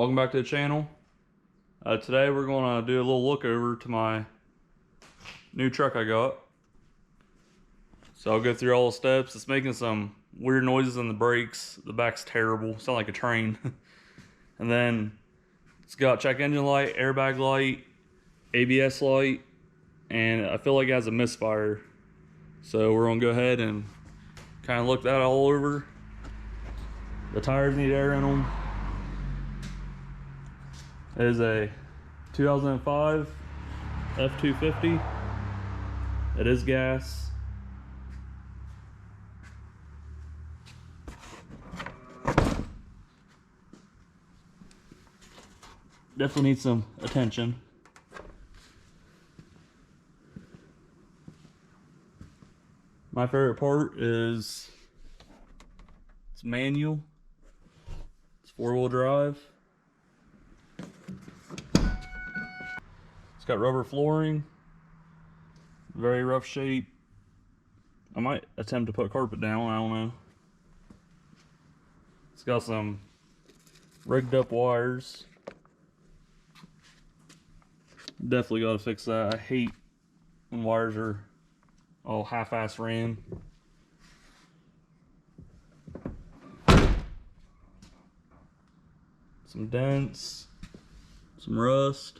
Welcome back to the channel. Today we're going to do a little look over to my new truck I got. So I'll go through all the steps. It's making some weird noises in the brakes. The back's terrible, sound like a train. And then it's got check engine light, airbag light, ABS light, and I feel like it has a misfire. So we're gonna go ahead and kind of look that all over. The tires need air in them. It is a 2005 f250. It is gas. Definitely needs some attention. My favorite part is it's manual. It's 4-wheel drive. It's got rubber flooring, very rough shape. I might attempt to put carpet down, I don't know. It's got some rigged up wires. Definitely got to fix that. I hate when wires are all half-ass ran. Some dents, some rust.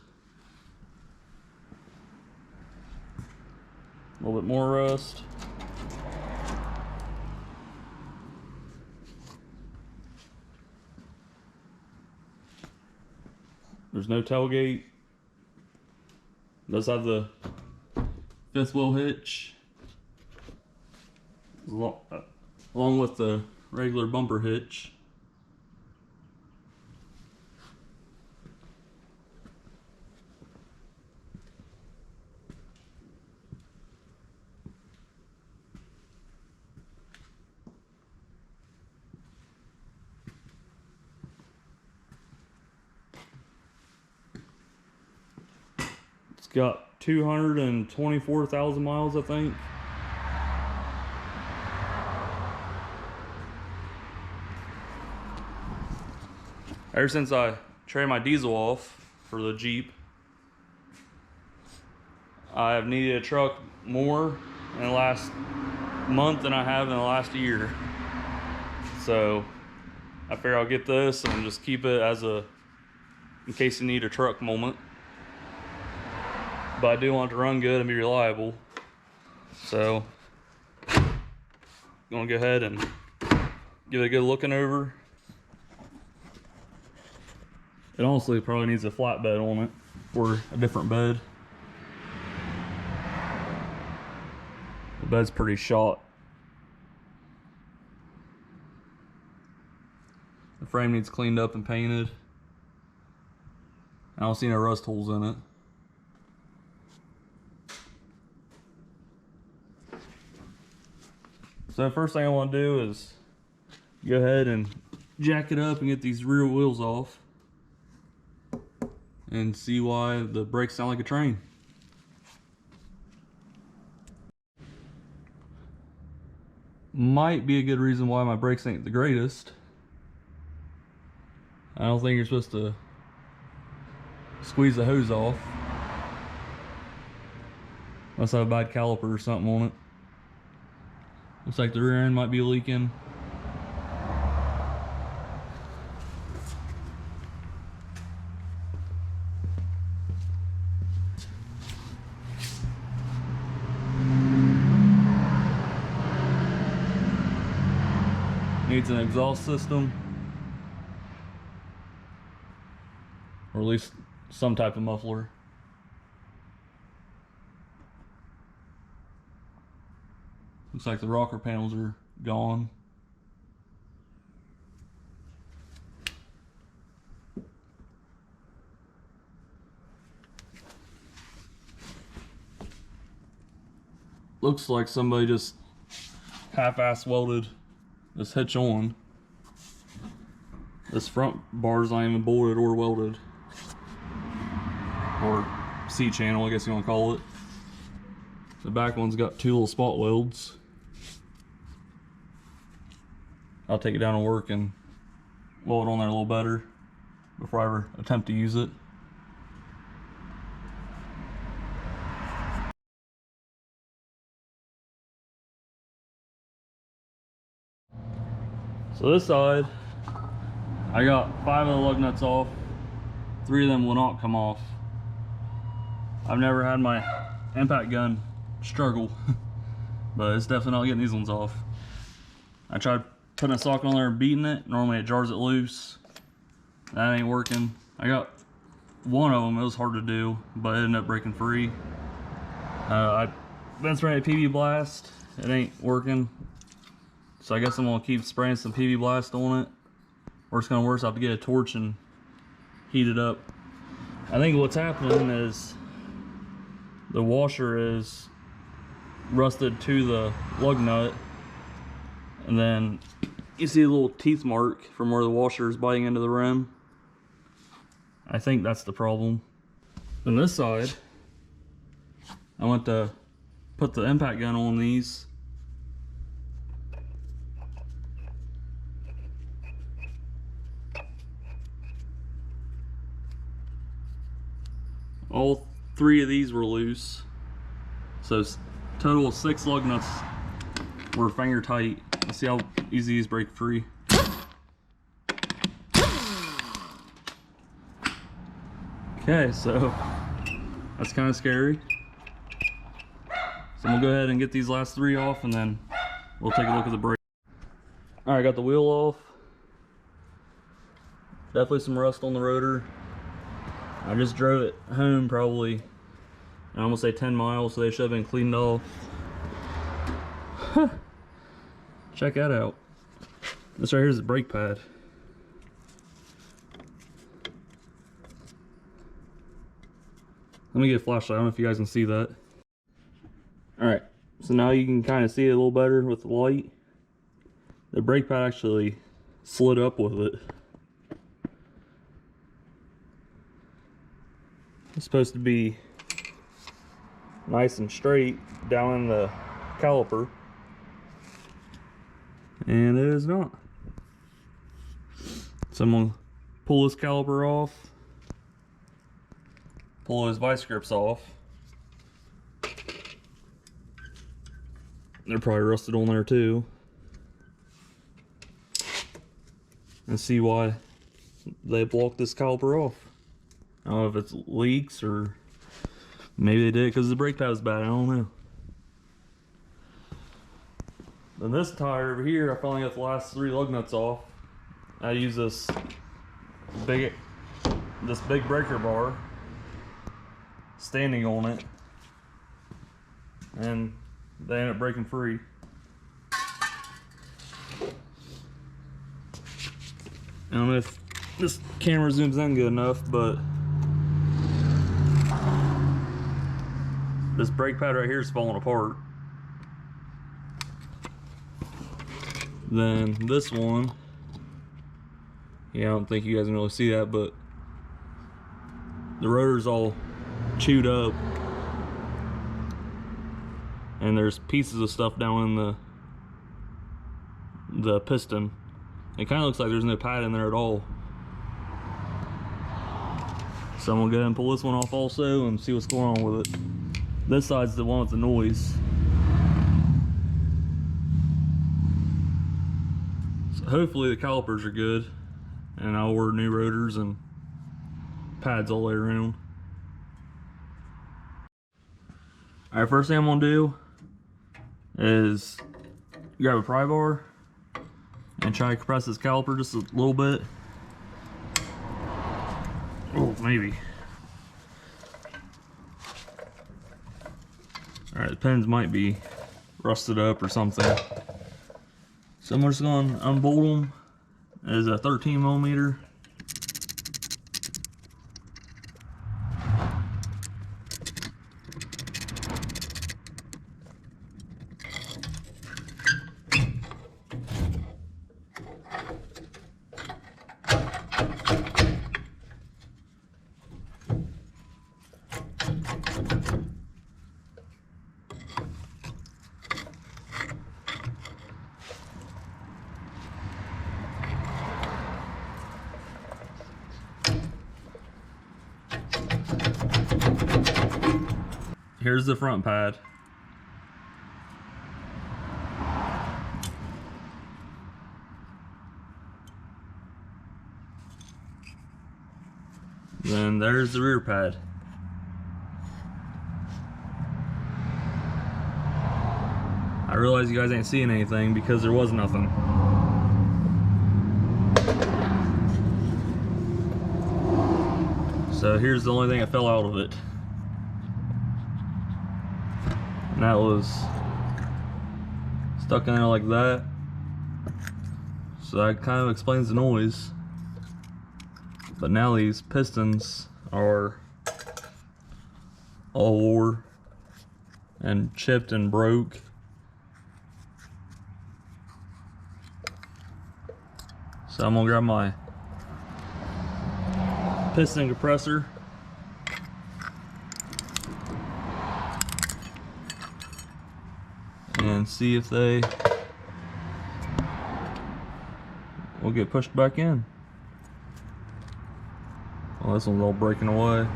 A little bit more rust. There's no tailgate. Does have the 5th wheel hitch along with the regular bumper hitch. Got 224,000 miles, I think. Ever since I traded my diesel off for the Jeep, I have needed a truck more in the last month than I have in the last year. So I figure I'll get this and just keep it as a in case you need a truck moment. But I do want it to run good and be reliable. So I'm gonna go ahead and give it a good looking over. It honestly probably needs a flatbed on it or a different bed. The bed's pretty shot. The frame needs cleaned up and painted. I don't see no rust holes in it. So the first thing I want to do is go ahead and jack it up and get these rear wheels off and see why the brakes sound like a train. Might be a good reason why my brakes ain't the greatest. I don't think you're supposed to squeeze the hose off unless I have a bad caliper or something on it. Looks like the rear end might be leaking. Needs an exhaust system, or at least some type of muffler. Looks like the rocker panels are gone. Looks like somebody just half-ass welded this hitch on. This front bar's not even bolted or welded. Or C-channel, I guess you want to call it. The back one's got 2 little spot welds. I'll take it down to work and weld it on there a little better. before I ever attempt to use it. So this side, I got 5 of the lug nuts off. 3 of them will not come off. I've never had my impact gun struggle, but it's definitely not getting these ones off. I tried putting a socket on there and beating it. Normally it jars it loose. That ain't working. I got one of them, it was hard to do, but it ended up breaking free. I've been spraying a PB Blast. It ain't working. So I guess I'm gonna keep spraying some PB Blast on it. Worst gonna worse, I have to get a torch and heat it up. I think what's happening is the washer is rusted to the lug nut, and then you see a little teeth mark from where the washer is biting into the rim. I think that's the problem. On this side, I want to put the impact gun on these. All 3 of these were loose, so total of 6 lug nuts were finger tight. Let's see how easy these break free. Okay, so that's kind of scary. So I'm gonna go ahead and get these last 3 off, and then we'll take a look at the brake. All right, got the wheel off. Definitely some rust on the rotor. I just drove it home probably, I almost say 10 miles, so they should have been cleaned off. Check that out. This right here is the brake pad. Let me get a flashlight. I don't know if you guys can see that. Alright, so now you can kind of see it a little better with the light. The brake pad actually slid up with it. It's supposed to be nice and straight down in the caliper, and it is not. So I'm gonna pull this caliper off, pull those vice grips off. They're probably rusted on there too, and see why they blocked this caliper off. I don't know if it's leaks or maybe they did it because the brake pad was bad. I don't know. Then this tire over here, I finally got the last 3 lug nuts off. I use this big breaker bar standing on it, and they end up breaking free. I don't know if this camera zooms in good enough, but this brake pad right here is falling apart. Then this one, yeah, I don't think you guys can really see that, but the rotor's all chewed up, and there's pieces of stuff down in the piston. It kind of looks like there's no pad in there at all. So I'm gonna go ahead and pull this one off also and see what's going on with it. This side's the one with the noise. So hopefully the calipers are good, and I'll order new rotors and pads all the way around. Alright, first thing I'm gonna do is grab a pry bar and try to compress this caliper just a little bit. Oh, maybe. Alright, the pins might be rusted up or something. So I'm just going to unbolt them. It is a 13mm. here's the front pad. Then there's the rear pad. I realize you guys ain't seeing anything because there was nothing. So here's the only thing that fell out of it. And that was stuck in there like that. So that kind of explains the noise. But now these pistons are all wore and chipped and broke. So I'm gonna grab my piston compressor and see if they will get pushed back in. Well, this one's all breaking away.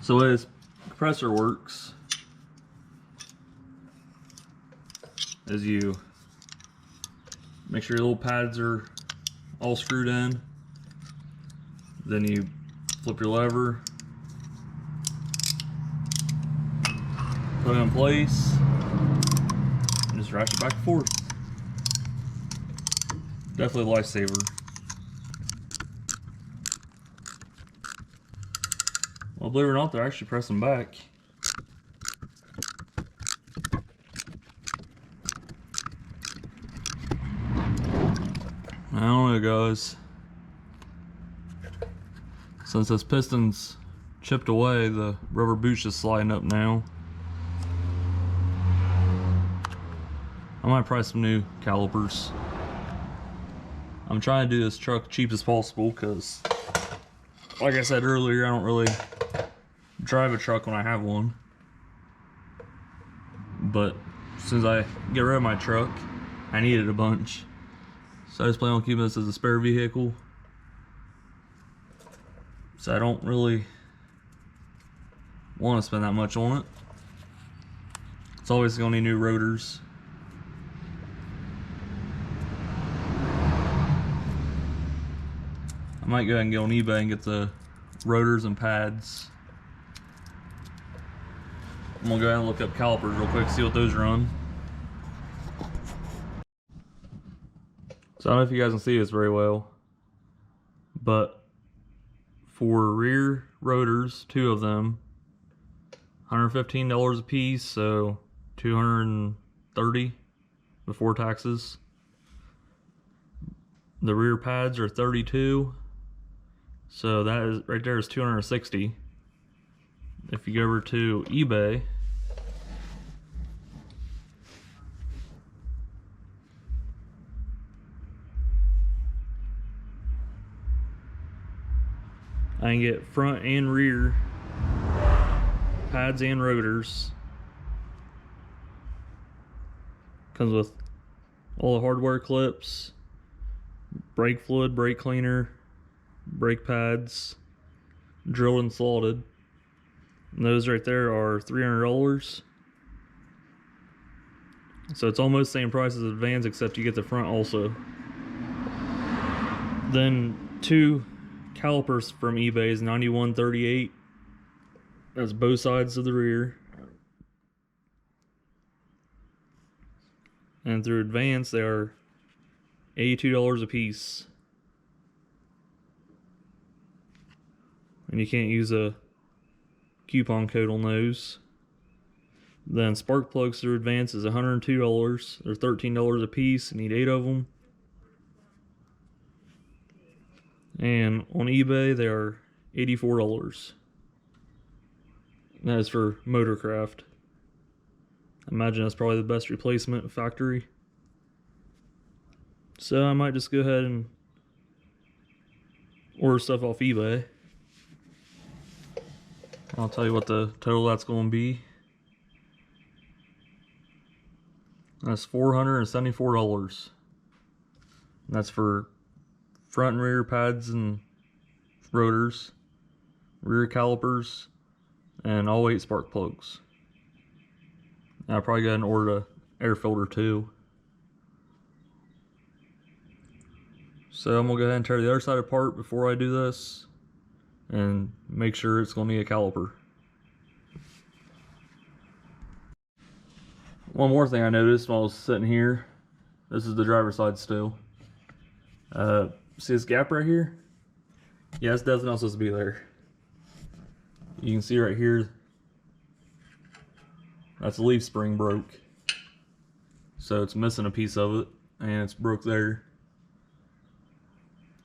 So the way this compressor works is you make sure your little pads are all screwed in. Then you flip your lever, put it in place, and just ratchet back and forth. Definitely a lifesaver. Well, believe it or not, they're actually pressing back. I don't know, guys. Since this piston's chipped away, the rubber boot's just sliding up now. I might try some new calipers. I'm trying to do this truck cheap as possible because, like I said earlier, I don't really drive a truck when I have one. But since I get rid of my truck, I needed a bunch. So I just plan on keeping this as a spare vehicle. So I don't really want to spend that much on it. It's always going to need new rotors. I might go ahead and get on eBay and get the rotors and pads. I'm gonna go ahead and look up calipers real quick, see what those run. So I don't know if you guys can see this very well, but for rear rotors, 2 of them, $115 a piece, so $230 before taxes. The rear pads are $32, so that is right there is $260. If you go over to eBay, I can get front and rear pads and rotors. Comes with all the hardware clips, brake fluid, brake cleaner, brake pads, drilled and slotted. And those right there are $300. So it's almost the same price as the Vans, except you get the front also. Then 2 calipers from eBay is $91.38. That's both sides of the rear. And through Advance, they are $82 a piece. And you can't use a coupon code on those. Then spark plugs through Advance is $102. They're $13 a piece. You need 8 of them. And on eBay, they are $84. That is for Motorcraft. I imagine that's probably the best replacement factory. So I might just go ahead and order stuff off eBay. I'll tell you what the total that's going to be. That's $474. That's for front and rear pads and rotors, rear calipers, and all 8 spark plugs. And I probably got an order air filter too. So I'm gonna go ahead and tear the other side apart before I do this and make sure it's gonna need a caliper. One more thing I noticed while I was sitting here, this is the driver's side still. See this gap right here? Yeah, it's definitely not supposed to be there. You can see right here, that's the leaf spring broke. So it's missing a piece of it, and it's broke there.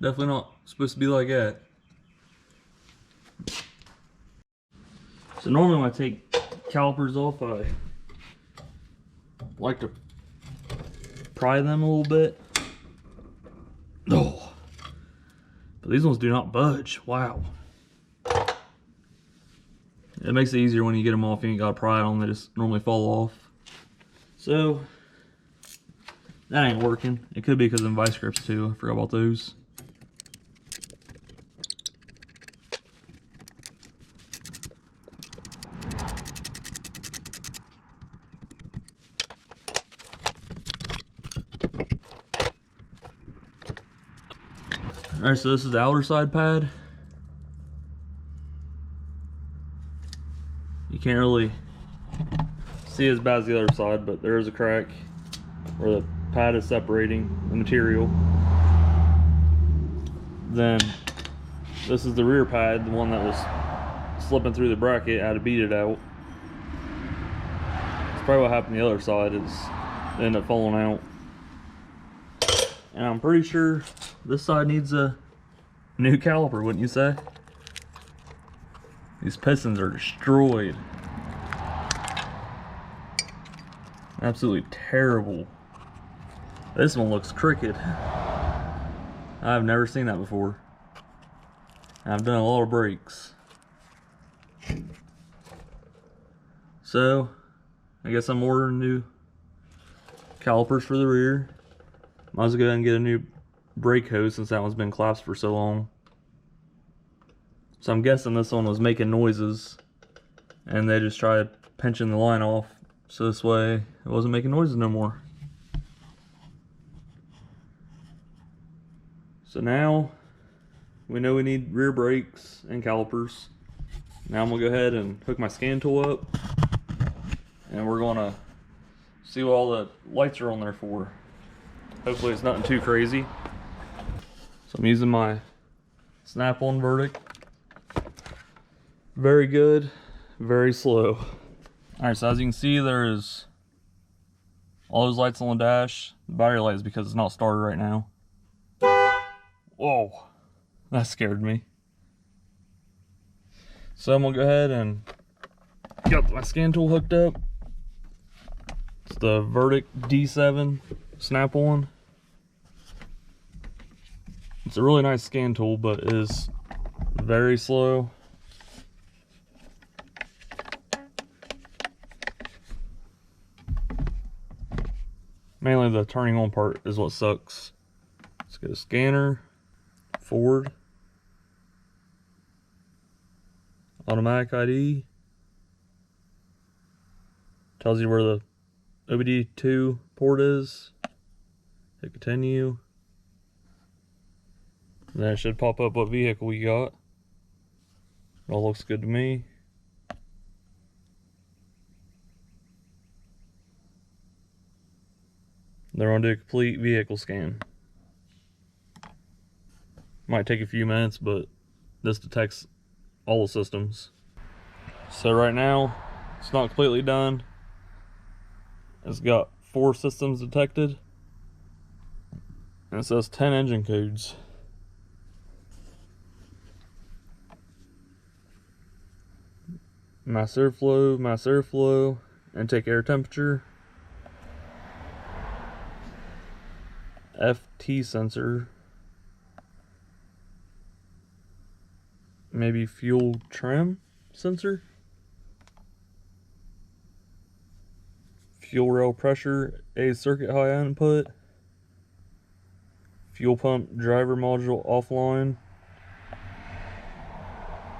Definitely not supposed to be like that. So normally when I take calipers off, I like to pry them a little bit. Oh, but these ones do not budge. Wow. It makes it easier when you get them off and you gotta pry on them. They just normally fall off. So that ain't working. It could be because of them vice grips too. I forgot about those. Alright, so this is the outer side pad. You can't really see as bad as the other side, but there is a crack where the pad is separating the material. Then this is the rear pad, the one that was slipping through the bracket. I had to beat it out. It's probably what happened the other side, is it ended up falling out. And I'm pretty sure this side needs a new caliper, wouldn't you say? These pistons are destroyed. Absolutely terrible. This one looks crooked. I've never seen that before. I've done a lot of brakes. So, I guess I'm ordering new calipers for the rear. Might as well go ahead and get a new brake hose since that one's been collapsed for so long. So I'm guessing this one was making noises and they just tried pinching the line off so this way it wasn't making noises no more. So now we know we need rear brakes and calipers. Now I'm gonna go ahead and hook my scan tool up and we're gonna see what all the lights are on there for. Hopefully it's nothing too crazy. So I'm using my snap-on verdict. Very good, very slow. Alright, so as you can see, there's all those lights on the dash. The battery light is because it's not started right now. Whoa, that scared me. So I'm gonna go ahead and get my scan tool hooked up. It's the Verdict D7 snap-on. It's a really nice scan tool, but it is very slow. Mainly the turning on part is what sucks. Let's get a scanner, forward, automatic ID, tells you where the OBD2 port is, hit continue, and then it should pop up what vehicle we got. It all looks good to me. They're going to do a complete vehicle scan. Might take a few minutes, but this detects all the systems. So right now, it's not completely done. It's got 4 systems detected. And it says 10 engine codes. Mass airflow, intake air temperature, FT sensor, maybe fuel trim sensor, fuel rail pressure, A circuit high input, fuel pump driver module offline,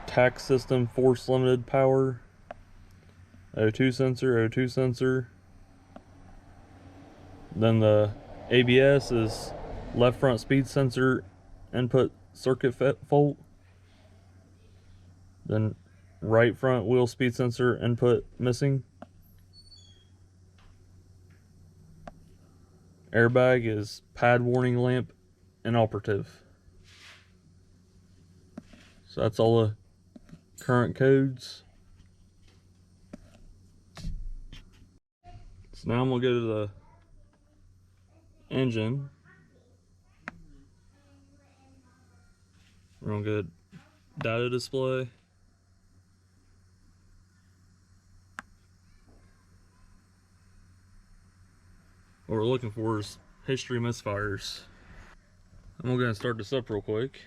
tax system force limited power, O2 sensor. Then the ABS is left front speed sensor input circuit fault. Then right front wheel speed sensor input missing. Airbag is pad warning lamp inoperative. So that's all the current codes. So now I'm gonna go to the engine. We're gonna go to data display. What we're looking for is history misfires. I'm gonna go and start this up real quick.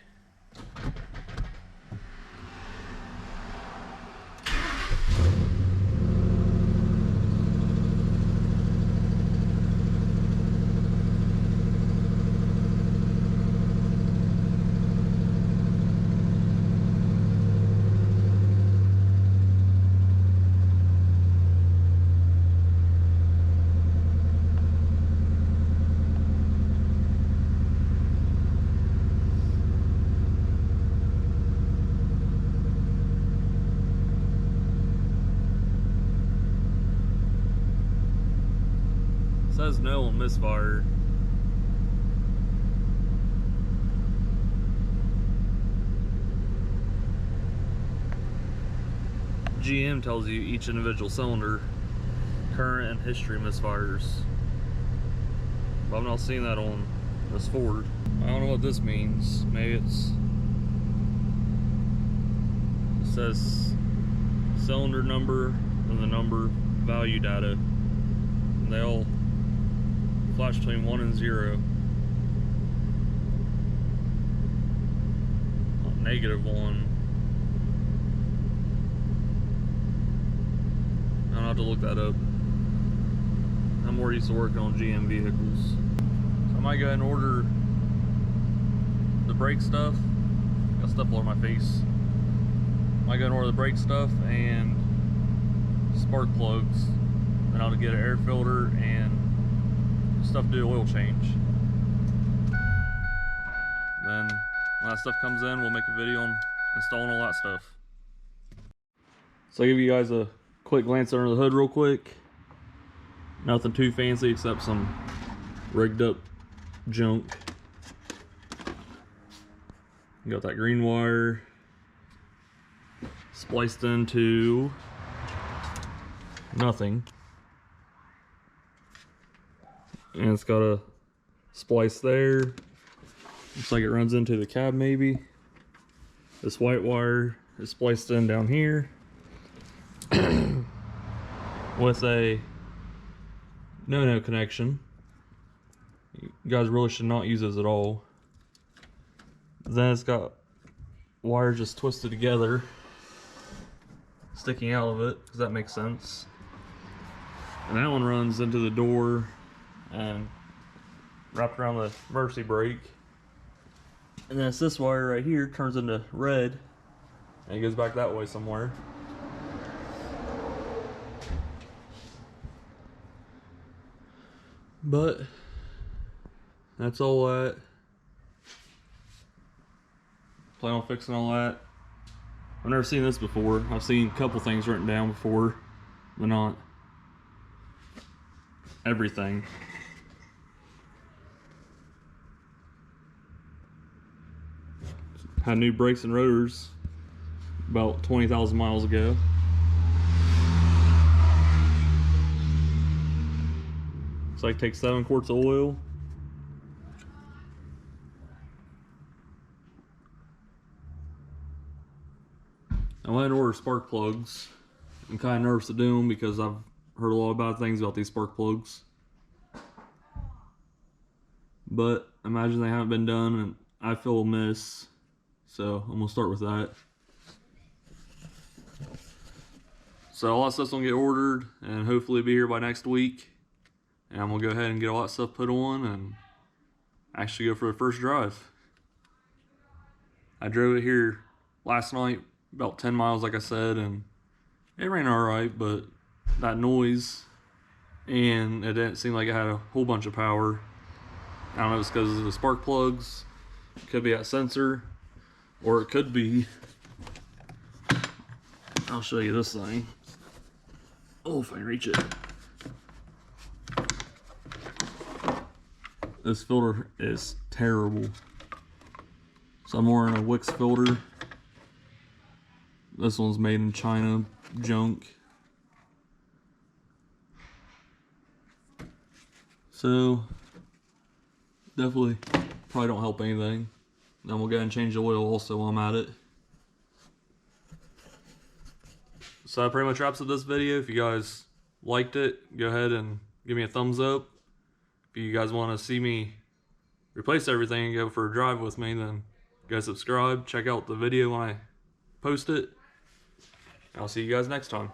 It says no on misfire. GM tells you each individual cylinder current and history misfires, but I'm not seeing that on this Ford. I don't know what this means. Maybe it says cylinder number and the number value data, and they all flash between 1 and 0. -1. I'll have to look that up. I'm more used to working on GM vehicles. So I might go ahead and order the brake stuff. Got stuff all over my face. Might go and order the brake stuff and spark plugs. Then I'll get an air filter and stuff to do oil change. Then when that stuff comes in, we'll make a video on installing all that stuff. So I'll give you guys a quick glance under the hood real quick. Nothing too fancy except some rigged up junk. You got that green wire spliced into nothing. And it's got a splice there. Looks like it runs into the cab maybe. This white wire is spliced in down here with a no connection. You guys really should not use this at all. Then it's got wires just twisted together, sticking out of it, because that makes sense. And that one runs into the door and wrapped around the emergency brake. And then it's this wire right here turns into red and it goes back that way somewhere. But that's all that. Plan on fixing all that. I've never seen this before. I've seen a couple things written down before, but not everything. Had new brakes and rotors about 20,000 miles ago. It's like take 7 quarts of oil. I went and ordered spark plugs. I'm kind of nervous to do them because I've heard a lot of bad things about these spark plugs. But imagine they haven't been done and I feel a miss. So I'm gonna start with that. So all that stuff's gonna get ordered and hopefully be here by next week. And I'm gonna go ahead and get all that stuff put on, and actually go for the first drive. I drove it here last night, about 10 miles like I said, and it ran alright, but that noise, and it didn't seem like it had a whole bunch of power. I don't know if it's because of the spark plugs, it could be that sensor, or it could be, I'll show you this thing. Oh, if I can reach it. This filter is terrible. So I'm wearing a Wix filter. This one's made in China, junk. So, definitely probably don't help anything. Then we'll go ahead and change the oil also while I'm at it. So that pretty much wraps up this video. If you guys liked it, go ahead and give me a thumbs up. If you guys want to see me replace everything and go for a drive with me, then go subscribe. Check out the video when I post it. I'll see you guys next time.